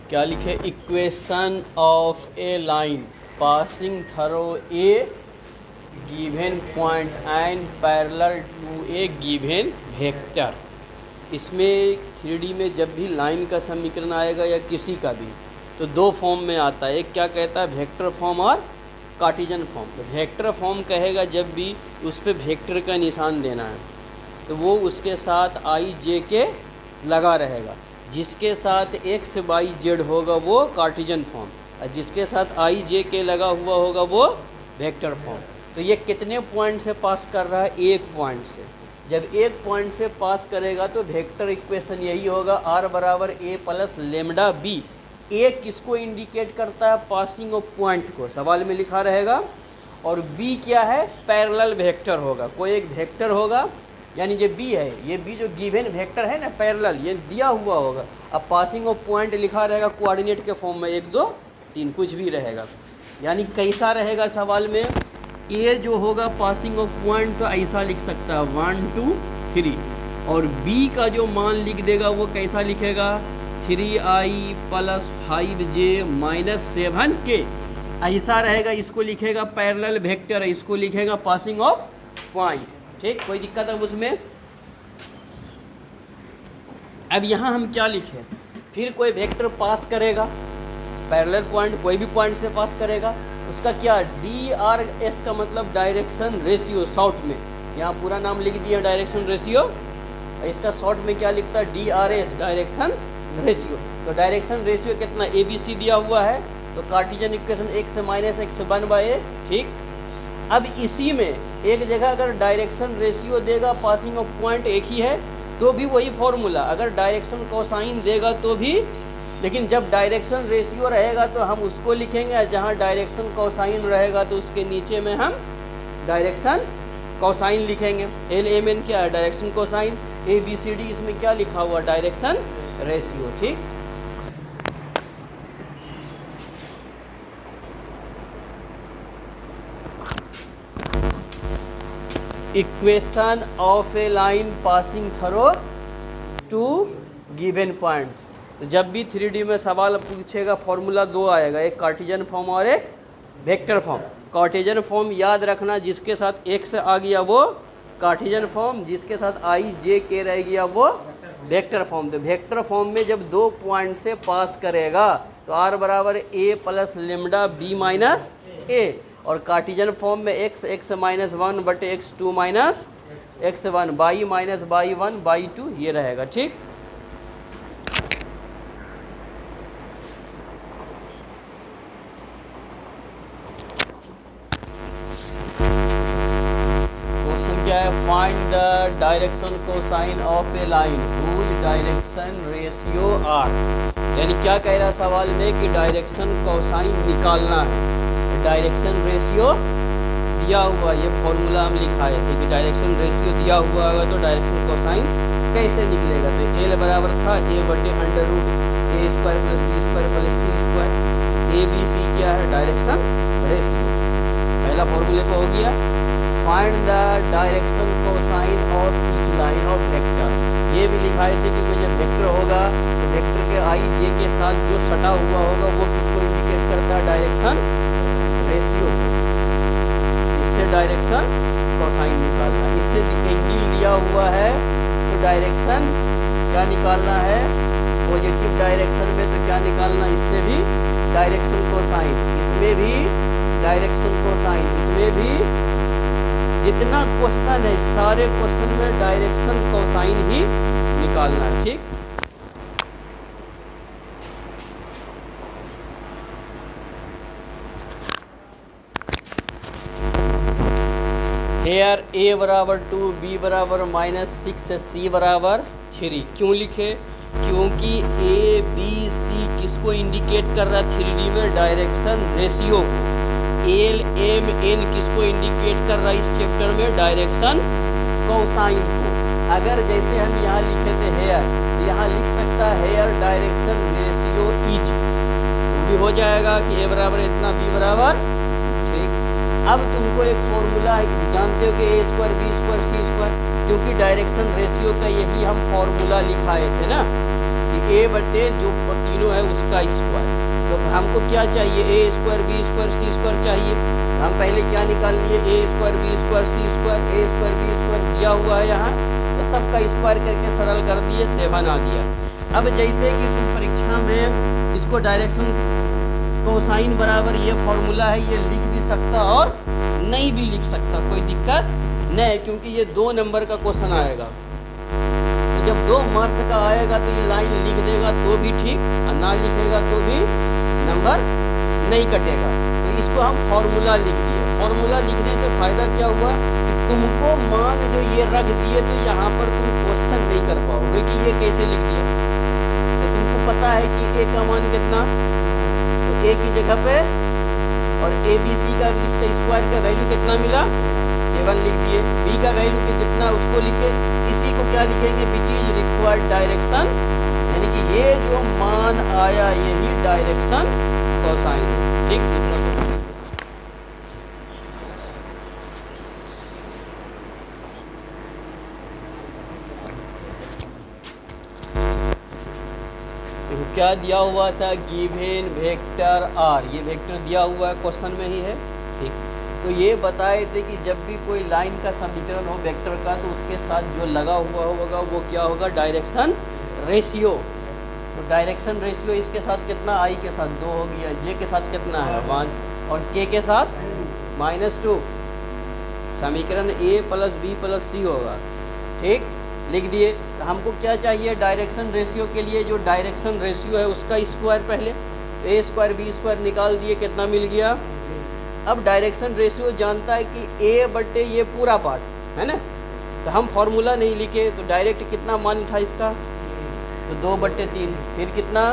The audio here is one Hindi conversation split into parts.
क्या लिखे, equation of a line passing through a given point and parallel to a given vector. इसमें 3D में जब भी लाइन का समीकरण आएगा या किसी का भी, तो दो फॉर्म में आता है। एक क्या कहता है, वेक्टर फॉर्म और कार्टेशियन फॉर्म। तो वेक्टर फॉर्म कहेगा जब भी उस पर वेक्टर का निशान देना है तो वो उसके साथ आई जे के लगा रहेगा। जिसके साथ एक्स वाई जेड होगा वो कार्टेशियन फॉर्म, और जिसके साथ आई जे के लगा हुआ होगा वो वेक्टर फॉर्म। तो ये कितने पॉइंट से पास कर रहा है, एक पॉइंट से। जब एक पॉइंट से पास करेगा तो वेक्टर इक्वेशन यही होगा, आर बराबर ए प्लस लेमडा बी। ए किसको इंडिकेट करता है, पासिंग ऑफ पॉइंट को, सवाल में लिखा रहेगा। और बी क्या है, पैरेलल वेक्टर होगा। कोई एक वेक्टर होगा, यानी ये बी है, ये बी जो गिवन वेक्टर है ना पैरेलल, ये दिया हुआ होगा। अब पासिंग ऑफ पॉइंट लिखा रहेगा कोऑर्डिनेट के फॉर्म में 1 2 3 कुछ भी रहेगा। यानी कैसा रहेगा सवाल में, ए जो होगा पासिंग ऑफ पॉइंट तो ऐसा लिख सकता है 1 2 3, और बी का जो मान लिख देगा वो कैसा लिखेगा 3i plus 5j minus 7k, ऐसा रहेगा। इसको लिखेगा पैरेलल वेक्टर, इसको लिखेगा पासिंग ऑफ पॉइंट। ठीक, कोई दिक्कत है उसमें। अब यहाँ हम क्या लिखें, फिर कोई वेक्टर पास करेगा पैरेलल पॉइंट, कोई भी पॉइंट से पास करेगा, उसका क्या डी आर एस का मतलब डायरेक्शन रेशियो, शॉर्ट में यहाँ पूरा नाम लिख दिया डायरेक्शन रेशियो। इसका शॉर्ट में क्या लिखता है, D R S direction ratio. तो डायरेक्शन रेशियो कितना, ए बी सी दिया हुआ है, तो Cartesian equation x minus x 1/a। ठीक, अब इसी में एक जगह अगर डायरेक्शन रेशियो देगा, पासिंग ऑफ पॉइंट एक ही है तो भी वही फॉर्मूला, अगर डायरेक्शन कोसाइन देगा तो भी, लेकिन जब डायरेक्शन रेशियो रहेगा तो हम उसको लिखेंगे, जहाँ डायरेक्शन कोसाइन रहेगा तो उसके नीचे में हम डायरेक्शन कोसाइन लिखेंगे। एल एम एन क्या है, direction cosine. A B C D इसमें क्या लिखा हुआ, डायरेक्शन रेशियो। ठीक, equation of a line passing through two given points. तो जब भी 3D में सवाल पूछेगा फॉर्मूला 2 आएगा, एक कार्टेशियन फॉर्म और एक वेक्टर फॉर्म। कार्टेशियन फॉर्म याद रखना, जिसके साथ एक्स आ गया वो कार्टेशियन फॉर्म, जिसके साथ आई जे के रह गया वो वेक्टर फॉर्म। तो वेक्टर फॉर्म में जब 2 पॉइंट से पास करेगा तो आर बराबर a plus lambda b minus a, और कार्टेशियन फॉर्म में x माइनस 1 बटे x2 minus x1, by minus by 1 by 2 ये रहेगा। ठीक, क्वेश्चन क्या है, find the direction cosine of a line whose direction ratio are. यानी क्या कह रहा है सवाल में कि डायरेक्शन कोसाइन निकालना है। डायरेक्शन रेशियो दिया हुआ, ये फॉर्मूला हम लिखाए थे कि डायरेक्शन रेशियो दिया हुआ होगा तो डायरेक्शन कोसाइन कैसे निकलेगा। तो एल बराबर था ए बटे under root a square plus b square plus c square. A B c क्या है, डायरेक्शन रेशियो। पहला फॉर्मूले को हो गया। Find the direction cosine of each line of vector. ये भी लिखाए थे कि कोई जब वेक्टर होगा तो वेक्टर के आई जे के साथ जो सटा हुआ होगा वो किसको इंडिकेट करता है, डायरेक्शन रेशियो। इससे डायरेक्शन कोसाइन निकालना, इससे एंगल दिया हुआ है तो डायरेक्शन क्या निकालना है, पॉजिटिव डायरेक्शन में तो क्या निकालना, इससे भी डायरेक्शन कोसाइन, इसमें भी डायरेक्शन कोसाइन, इसमें भी। जितना क्वेश्चन है सारे क्वेश्चन में डायरेक्शन कोसाइन ही निकालना है। ठीक, हेयर ए बराबर 2 बी बराबर -6 सी बराबर 3। क्यों लिखे, क्योंकि ए बी सी किसको इंडिकेट कर रहा है 3D में, डायरेक्शन रेशियो को। एल एम एन किसको इंडिकेट कर रहा है इस चैप्टर में, डायरेक्शन कोसाइन को। अगर जैसे हम यहाँ लिखे थे हेयर, यहाँ लिख सकता है हेयर डायरेक्शन रेशियो इज, भी हो जाएगा कि ए बराबर इतना बी बराबर। ठीक, अब तुमको एक फॉर्मूला है, जानते हो कि ए स्क्वायर बी स्क्वायर सी स्क्वायर, क्योंकि डायरेक्शन रेशियो का यही हम फॉर्मूला लिखाए थे ना। कि ए बटे जो तीनों है उसका स्क्वायर। तो हमको क्या चाहिए, ए स्क्वायर बी स्क्वायर सी स्क्वायर चाहिए। हम पहले क्या निकाल लिए, ए स्क्वायर बी स्क्वायर सी स्क्वायर, ए स्क्वायर बी स्क्वायर दिया हुआ है यहाँ, तो सबका स्क्वायर करके सरल कर दिए, 7 आ गया। अब जैसे कि तुम परीक्षा में इसको डायरेक्शन कोसाइन बराबर ये फॉर्मूला है, ये लिख भी सकता और नहीं भी लिख सकता, कोई दिक्कत नहीं, क्योंकि ये 2 नंबर का क्वेश्चन आएगा। तो जब 2 मार्क्स का आएगा तो ये लाइन लिख देगा तो भी ठीक, और ना लिखेगा तो भी नंबर नहीं कटेगा। तो इसको हम फॉर्मूला लिख दिए। फॉर्मूला लिखने से फ़ायदा क्या हुआ कि तुमको मान जो ये रख दिए तो यहाँ पर तुम क्वेश्चन नहीं कर पाओगे कि ये कैसे लिख दिया। तो तुमको पता है कि ए का मान कितना, तो ए की जगह पे और ए बी सी का इसका स्क्वायर का वैल्यू कितना मिला, 7 लिख दिए। बी का वैल्यू के जितना उसको लिखे, इसी को क्या लिखेंगे, विच इज रिक्वायर्ड डायरेक्शन, यानी कि ये जो मान आया यही डायरेक्शन कोसाइन है। ठीक, दूसरा क्वेश्चन क्या दिया हुआ था, गिवन वेक्टर आर, ये वेक्टर दिया हुआ है क्वेश्चन में ही है। ठीक, तो ये बताए थे कि जब भी कोई लाइन का समीकरण हो वेक्टर का तो उसके साथ जो लगा हुआ होगा वो क्या होगा, डायरेक्शन रेशियो। तो डायरेक्शन रेशियो इसके साथ कितना, आई के साथ 2 हो गया, जे के साथ कितना है 1 और के के साथ -2। समीकरण ए प्लस बी प्लस सी होगा। ठीक, लिख दिए। तो हमको क्या चाहिए, डायरेक्शन रेशियो के लिए जो डायरेक्शन रेशियो है उसका स्क्वायर, पहले ए स्क्वायर बी स्क्वायर निकाल दिए, कितना मिल गया। अब डायरेक्शन रेशियो जानता है कि ए बटे ये पूरा पार्ट है ना, तो हम फॉर्मूला नहीं लिखे, तो डायरेक्ट कितना मान था इसका, तो 2/3। फिर कितना,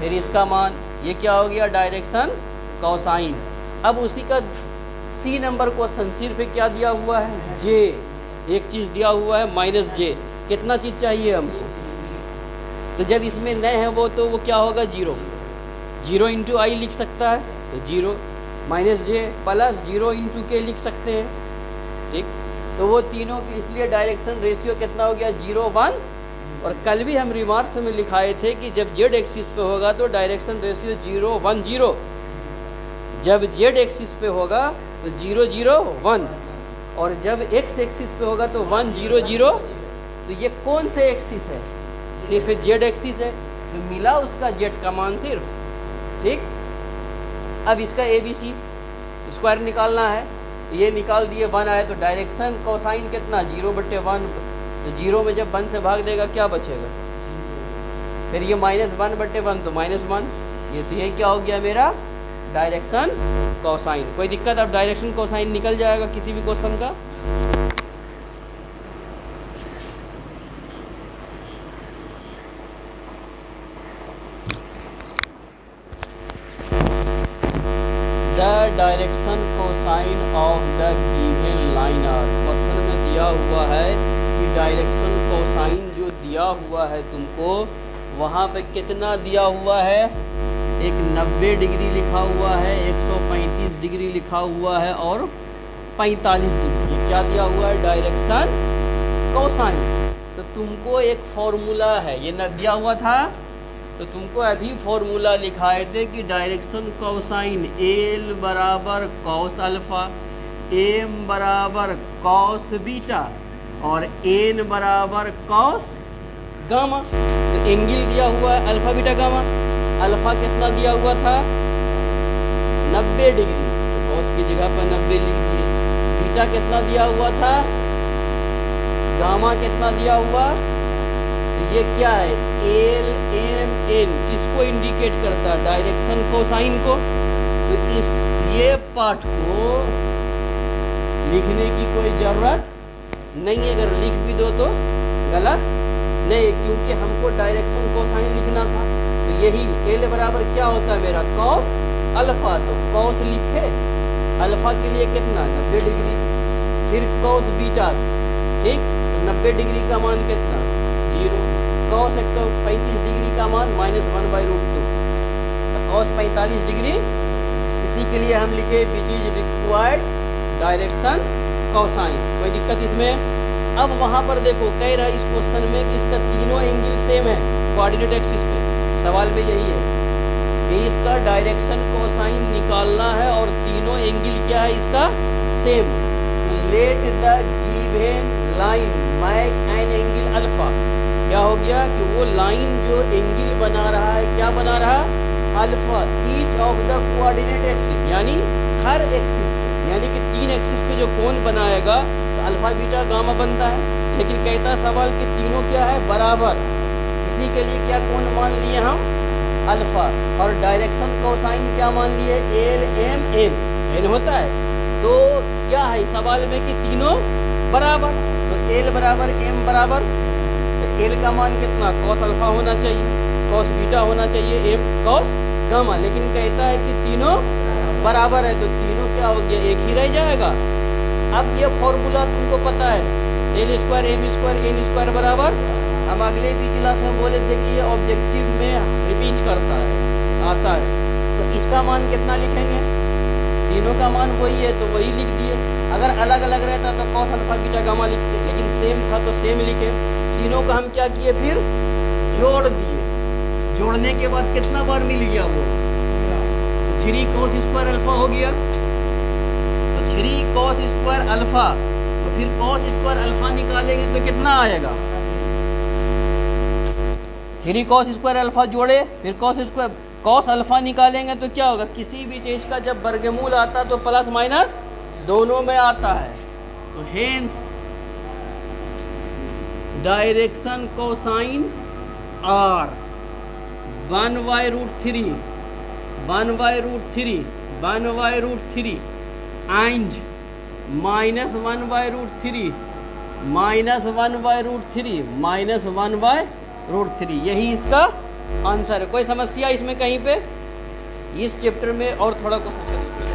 फिर इसका मान, ये क्या हो गया, डायरेक्शन कोसाइन। अब उसी का सी नंबर क्वेश्चन, सिर्फ क्या दिया हुआ है, जे, एक चीज़ दिया हुआ है -j, कितना चीज़ चाहिए हमको, तो जब इसमें न है वो तो वो क्या होगा, 0 0 इंटू आई लिख सकता है, तो 0 -j प्लस 0 इंटू के लिख सकते हैं। ठीक, तो वो तीनों की, इसलिए डायरेक्शन रेशियो कितना हो गया, 0 1। और कल भी हम रिमार्क्स में लिखाए थे कि जब जेड एक्सिस पे होगा तो डायरेक्शन रेशियो 0 1 0, जब जेड एक्सिस पे होगा तो 0 0 1, और जब एक्स एक्सिस पे होगा तो 1 0 0। तो ये कौन से एक्सिस है, सिर्फ जेड एक्सिस है, तो मिला उसका जेड का मान सिर्फ। ठीक, अब इसका ए बी सी स्क्वायर निकालना है, तो ये निकाल दिए, 1 आए, तो डायरेक्शन कोसाइन कितना, 0/1, तो 0 में जब 1 से भाग देगा क्या बचेगा, फिर ये -1/1 तो -1, ये तो ये क्या हो गया मेरा डायरेक्शन कोसाइन। कोई दिक्कत, अब डायरेक्शन कोसाइन निकल जाएगा किसी भी क्वेश्चन का। The direction cosine of the given line are, question में दिया हुआ है कि डायरेक्शन कोसाइन जो दिया हुआ है तुमको, वहाँ पे कितना दिया हुआ है, एक 90 डिग्री लिखा हुआ है, 135 डिग्री लिखा हुआ है और 45 डिग्री, ये क्या दिया हुआ है, डायरेक्शन कोसाइन। तो तुमको एक फॉर्मूला है, ये न दिया हुआ था, तो तुमको अभी फॉर्मूला लिखाए थे कि डायरेक्शन कोसाइन एल बराबर कॉस अल्फ़ा, एम बराबर कॉस बीटा और एन बराबर कॉस गामा। तो एंगल दिया हुआ है अल्फ़ा बीटा गामा, अल्फ़ा कितना दिया हुआ था, 90 डिग्री, तो कॉस की जगह पर 90 लिख दिए। बीटा कितना दिया हुआ था, गामा कितना दिया हुआ, तो ये क्या है, एल एम एन, किसको इंडिकेट करता है, डायरेक्शन कोसाइन को। तो इस ये पार्ट को लिखने की कोई ज़रूरत नहीं है, अगर लिख भी दो तो गलत नहीं, क्योंकि हमको डायरेक्शन कोसाइन लिखना था। तो यही एल बराबर क्या होता है मेरा, कॉस अल्फ़ा, तो कॉस लिखे, अल्फ़ा के लिए कितना, 90 डिग्री, फिर कॉस बीटा, ठीक, तो 90 डिग्री का मान कितना, 0, कॉस 135 डिग्री का मान -1/√2, तो कॉस 45 डिग्री, इसी के लिए हम लिखे which is required direction cosine. कोई दिक्कत इसमें। अब वहाँ पर देखो कह रहा है इस क्वेश्चन में कि इसका तीनों एंगल सेम है, कोऑर्डिनेट एक्सिस पे। सवाल में यही है कि इसका डायरेक्शन कोसाइन निकालना है और तीनों एंगल क्या है इसका same. Let the given line make an angle alpha. क्या हो गया कि वो लाइन जो एंगल बना रहा है क्या बना रहा alpha each of the coordinate axis, यानी हर एक्सिस यानी कि 3 एक्सिस पे जो कोण बनाएगा तो अल्फा बीटा गामा बनता है। लेकिन कहता सवाल कि तीनों क्या है बराबर, इसी के लिए क्या कोण मान लिए हम अल्फा, और डायरेक्शन कोसाइन क्या मान लिए एल एम एन, एन होता है। तो क्या है सवाल में कि तीनों बराबर, तो एल बराबर एम बराबर, तो एल का मान कितना कॉस अल्फा होना चाहिए, कॉस बीटा होना चाहिए, एम कॉस गामा। लेकिन कहता है कि तीनों बराबर है, तो तीनों क्या हो गया एक ही रह जाएगा। अब ये फॉर्मूला तुमको पता है l square m square n square बराबर, हम अगले भी क्लास में बोले थे कि ये ऑब्जेक्टिव में रिपीट करता है आता है। तो इसका मान कितना लिखेंगे, तीनों का मान वही है तो वही लिख दिए। अगर अलग अलग रहता तो कॉस अल्फा बीटा गामा लिखते, लेकिन सेम था तो सेम लिखे। तीनों का हम क्या किए फिर जोड़ दिए, जोड़ने के बाद कितना बार मिल गया वो 3 cos स्क्वायर अल्फा हो गया। तो 3 cos स्क्वायर अल्फा, तो फिर cos स्क्वायर अल्फा निकालेंगे तो कितना आएगा 3 cos स्क्वायर अल्फा जोड़े फिर cos अल्फा निकालेंगे तो क्या होगा, किसी भी चीज का जब वर्गमूल आता तो प्लस माइनस दोनों में आता है। तो hence direction cosine are 1/√3 1/√3 1/√3 and -1/√3 -1/√3 -1/√3, यही इसका आंसर है। कोई समस्या इसमें कहीं पे इस चैप्टर में और थोड़ा क्वेश्चन चलिए।